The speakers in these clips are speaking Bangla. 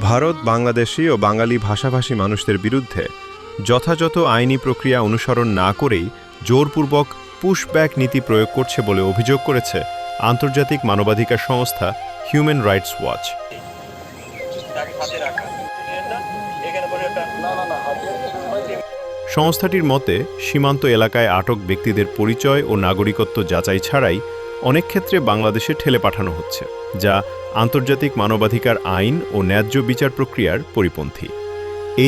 ভারত বাংলাদেশি ও বাঙালি ভাষাভাষী মানুষদের বিরুদ্ধে যথাযথ আইনি প্রক্রিয়া অনুসরণ না করেই জোরপূর্বক পুশব্যাক নীতি প্রয়োগ করছে বলে অভিযোগ করেছে আন্তর্জাতিক মানবাধিকার সংস্থা হিউম্যান রাইটস ওয়াচ। সংস্থাটির মতে সীমান্ত এলাকায় আটক ব্যক্তিদের পরিচয় ও নাগরিকত্ব যাচাই ছাড়াই অনেক ক্ষেত্রে বাংলাদেশে ঠেলে পাঠানো হচ্ছে, যা আন্তর্জাতিক মানবাধিকার আইন ও ন্যায্য বিচার প্রক্রিয়ার পরিপন্থী।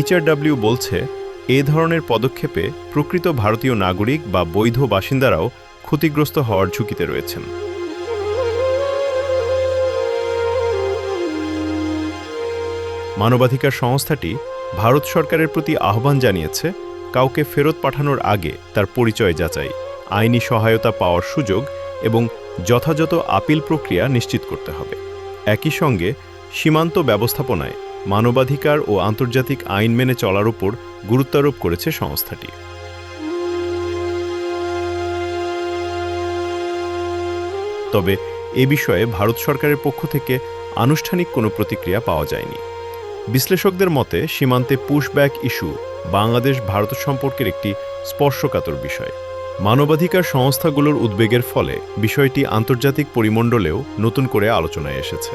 HRW বলছে, এ ধরনের পদক্ষেপে প্রকৃত ভারতীয় নাগরিক বা বৈধ বাসিন্দারাও ক্ষতিগ্রস্ত হওয়ার ঝুঁকিতে রয়েছেন। মানবাধিকার সংস্থাটি ভারত সরকারের প্রতি আহ্বান জানিয়েছে, কাউকে ফেরত পাঠানোর আগে তার পরিচয় যাচাই, আইনি সহায়তা পাওয়ার সুযোগ এবং যথাযথ আপিল প্রক্রিয়া নিশ্চিত করতে হবে। একই সঙ্গে সীমান্ত ব্যবস্থাপনায় মানবাধিকার ও আন্তর্জাতিক আইন মেনে চলার উপর গুরুত্বারোপ করেছে সংস্থাটি। তবে এ বিষয়ে ভারত সরকারের পক্ষ থেকে আনুষ্ঠানিক কোনো প্রতিক্রিয়া পাওয়া যায়নি। বিশ্লেষকদের মতে সীমান্তে পুশব্যাক ইস্যু বাংলাদেশ ভারত সম্পর্কের একটি স্পর্শকাতর বিষয়। মানবাধিকার সংস্থাগুলোর উদ্বেগের ফলে বিষয়টি আন্তর্জাতিক পরিমণ্ডলেও নতুন করে আলোচনায় এসেছে।